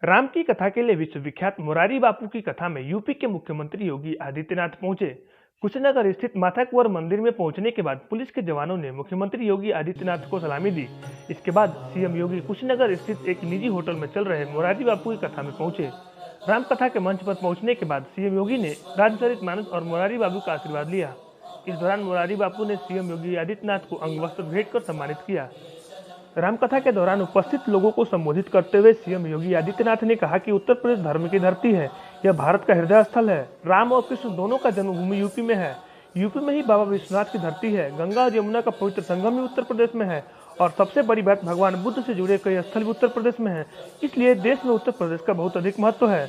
राम की कथा के लिए विश्वविख्यात मोरारी बापू की कथा में यूपी के मुख्यमंत्री योगी आदित्यनाथ पहुंचे। कुशीनगर स्थित माता कुंवर मंदिर में पहुंचने के बाद पुलिस के जवानों ने मुख्यमंत्री योगी आदित्यनाथ को सलामी दी। इसके बाद सीएम योगी कुशीनगर स्थित एक निजी होटल में चल रहे मोरारी बापू की कथा में पहुंचे। राम कथा के मंच पर पहुंचने के बाद सीएम योगी ने रामचरितमानस और मोरारी बाबू का आशीर्वाद लिया। इस दौरान मोरारी बापू ने सीएम योगी आदित्यनाथ को अंगवस्त्र भेंट कर सम्मानित किया। रामकथा के दौरान उपस्थित लोगों को संबोधित करते हुए सीएम योगी आदित्यनाथ ने कहा कि उत्तर प्रदेश धर्म की धरती है। यह भारत का हृदय स्थल है। राम और कृष्ण दोनों का जन्मभूमि यूपी में है। यूपी में ही बाबा विश्वनाथ की धरती है। गंगा और यमुना का पवित्र संगम भी उत्तर प्रदेश में है और सबसे बड़ी बात, भगवान बुद्ध से जुड़े कई स्थल भी उत्तर प्रदेश में है। इसलिए देश में उत्तर प्रदेश का बहुत अधिक महत्व है।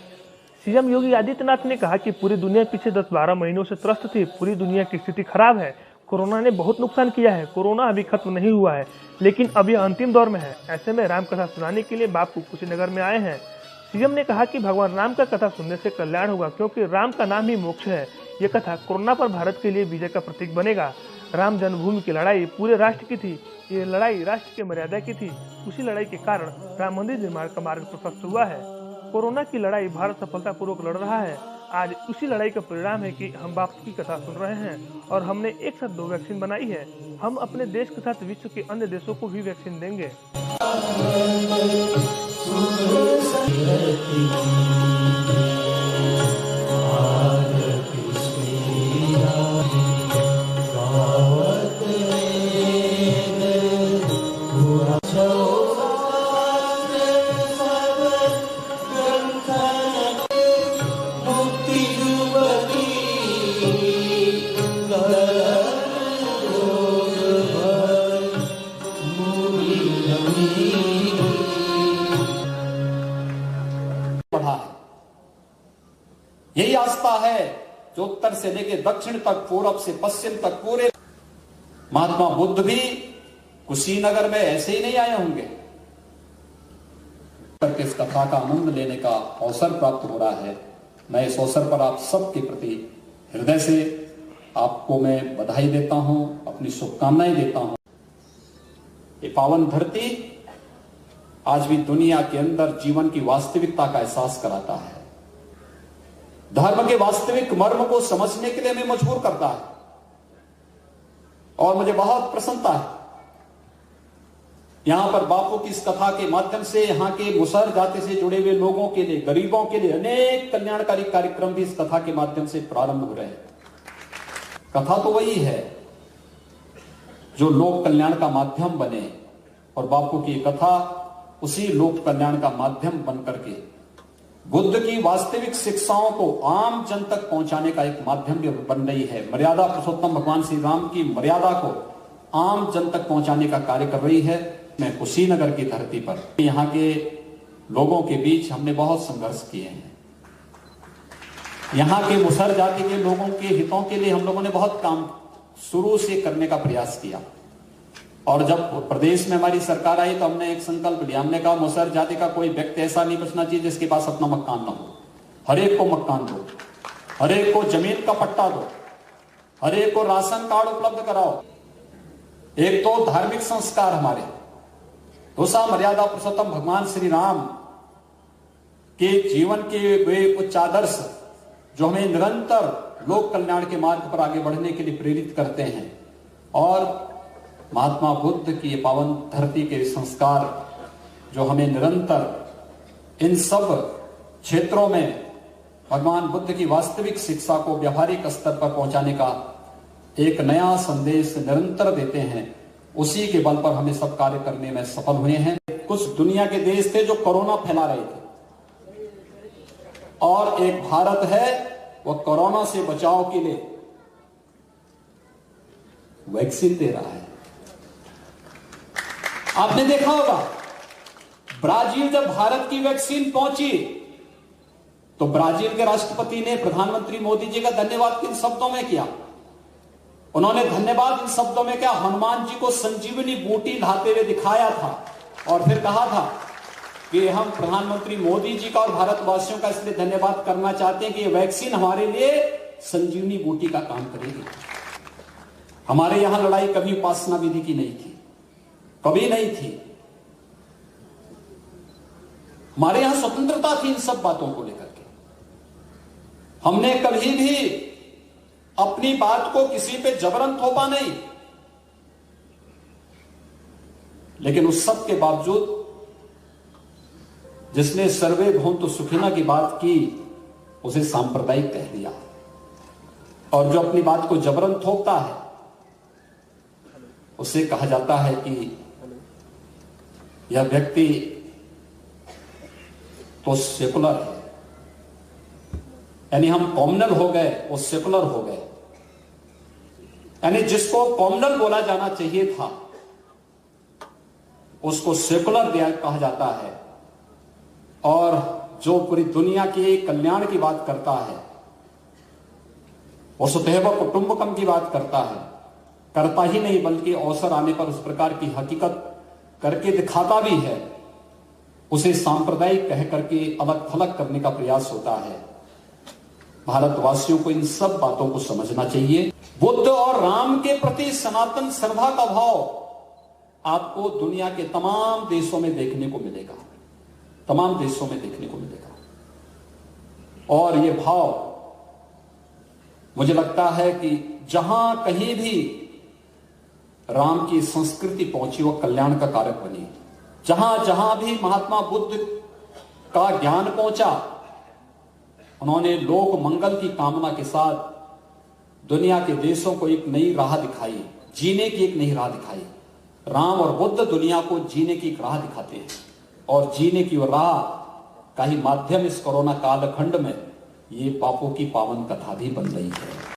सीएम योगी आदित्यनाथ ने कहा कि पूरी दुनिया पिछले 10-12 महीनों से त्रस्त थी। पूरी दुनिया की स्थिति खराब है। कोरोना ने बहुत नुकसान किया है। कोरोना अभी खत्म नहीं हुआ है, लेकिन अब यह अंतिम दौर में है। ऐसे में राम कथा सुनाने के लिए बापू कुशीनगर में आए हैं। सीएम ने कहा कि भगवान राम का कथा सुनने से कल्याण होगा, क्योंकि राम का नाम ही मोक्ष है। ये कथा कोरोना पर भारत के लिए विजय का प्रतीक बनेगा। राम जन्मभूमि की लड़ाई पूरे राष्ट्र की थी। ये लड़ाई राष्ट्र की मर्यादा की थी। उसी लड़ाई के कारण राम मंदिर निर्माण का मार्ग प्रशस्त हुआ है। कोरोना की लड़ाई भारत सफलतापूर्वक लड़ रहा है। आज उसी लड़ाई का परिणाम है कि हम बापू की कथा सुन रहे हैं और हमने एक साथ 2 वैक्सीन बनाई है। हम अपने देश के साथ विश्व के अन्य देशों को भी वैक्सीन देंगे। बढ़ा है। यही आस्था है जो उत्तर से लेकर दक्षिण तक, पूरब से पश्चिम तक पूरे। महात्मा बुद्ध भी कुशीनगर में ऐसे ही नहीं आए होंगे। इस कथा का आनंद लेने का अवसर प्राप्त हो रहा है। मैं इस अवसर पर आप सबके प्रति हृदय से आपको मैं बधाई देता हूं, अपनी शुभकामनाएं देता हूं। ये पावन धरती आज भी दुनिया के अंदर जीवन की वास्तविकता का एहसास कराता है। धर्म के वास्तविक मर्म को समझने के लिए हमें मजबूर करता है और मुझे बहुत प्रसन्नता है यहां पर बापू की इस कथा के माध्यम से यहां के मुसहर जाति से जुड़े हुए लोगों के लिए, गरीबों के लिए अनेक कल्याणकारी कार्यक्रम भी इस कथा के माध्यम से प्रारंभ हो रहे हैं। कथा तो वही है जो लोक कल्याण का माध्यम बने और बापू की कथा उसी लोक कल्याण का माध्यम बनकर के बुद्ध की वास्तविक शिक्षाओं को आम जन तक पहुंचाने का एक माध्यम भी बन रही है। मर्यादा पुरुषोत्तम भगवान श्री राम की मर्यादा को आम जन तक पहुंचाने का कार्य कर रही है। मैं कुशीनगर की धरती पर यहाँ के लोगों के बीच हमने बहुत संघर्ष किए हैं। यहाँ के मुसहर जाति के लोगों के हितों के लिए हम लोगों ने बहुत काम शुरू से करने का प्रयास किया और जब प्रदेश में हमारी सरकार आई तो हमने एक संकल्प लिया। हमने कहा मुसहर जाति का कोई व्यक्ति ऐसा नहीं बचना चाहिए जिसके पास अपना मकान ना हो। हर एक को मकान दो, हर एक को जमीन का पट्टा दो, हर एक को राशन कार्ड उपलब्ध कराओ। एक तो धार्मिक संस्कार हमारे, दूसरा मर्यादा पुरुषोत्तम भगवान श्री राम के जीवन के वे उच्च आदर्श जो हमें निरंतर लोक कल्याण के मार्ग पर आगे बढ़ने के लिए प्रेरित करते हैं और महात्मा बुद्ध की पावन धरती के संस्कार जो हमें निरंतर इन सब क्षेत्रों में भगवान बुद्ध की वास्तविक शिक्षा को व्यावहारिक स्तर पर पहुंचाने का एक नया संदेश निरंतर देते हैं। उसी के बल पर हमें सब कार्य करने में सफल हुए हैं। कुछ दुनिया के देश थे जो कोरोना फैला रहे थे और एक भारत है वह कोरोना से बचाव के लिए वैक्सीन दे रहा है। आपने देखा होगा ब्राजील जब भारत की वैक्सीन पहुंची तो ब्राजील के राष्ट्रपति ने प्रधानमंत्री मोदी जी का धन्यवाद किन शब्दों में किया? उन्होंने धन्यवाद इन शब्दों में क्या? हनुमान जी को संजीवनी बूटी लाते हुए दिखाया था और फिर कहा था कि हम प्रधानमंत्री मोदी जी का और भारतवासियों का इसलिए धन्यवाद करना चाहते हैं कि ये वैक्सीन हमारे लिए संजीवनी बूटी का काम करेगी। हमारे यहां लड़ाई कभी उपासना विधि की नहीं थी, कभी नहीं थी। हमारे यहां स्वतंत्रता थी इन सब बातों को लेकर के। हमने कभी भी अपनी बात को किसी पे जबरन थोपा नहीं, लेकिन उस सब के बावजूद जिसने सर्वे भवन्तु सुखिनः की बात की उसे सांप्रदायिक कह दिया, और जो अपनी बात को जबरन थोपता है उसे कहा जाता है कि यह व्यक्ति तो सेकुलर है, यानी हम कॉमनल हो गए, वो सेकुलर हो गए। यानी जिसको कॉमनल बोला जाना चाहिए था उसको सेकुलर कहा जाता है, और जो पूरी दुनिया के कल्याण की बात करता है, वसुधैव कुटुंबकम की बात करता है, करता ही नहीं बल्कि अवसर आने पर उस प्रकार की हकीकत करके दिखाता भी है, उसे सांप्रदायिक कह करके अलग थलग करने का प्रयास होता है। भारतवासियों को इन सब बातों को समझना चाहिए। बुद्ध और राम के प्रति सनातन श्रद्धा का भाव आपको दुनिया के तमाम देशों में देखने को मिलेगा, तमाम देशों में देखने को मिलेगा। और यह भाव मुझे लगता है कि जहां कहीं भी राम की संस्कृति पहुंची वो कल्याण का कारक बनी। जहां जहां भी महात्मा बुद्ध का ज्ञान पहुंचा, उन्होंने लोक मंगल की कामना के साथ दुनिया के देशों को एक नई राह दिखाई, जीने की एक नई राह दिखाई। राम और बुद्ध दुनिया को जीने की एक राह दिखाते हैं, और जीने की राह का ही माध्यम इस कोरोना कालखंड में ये बापू की पावन कथा भी बन रही है।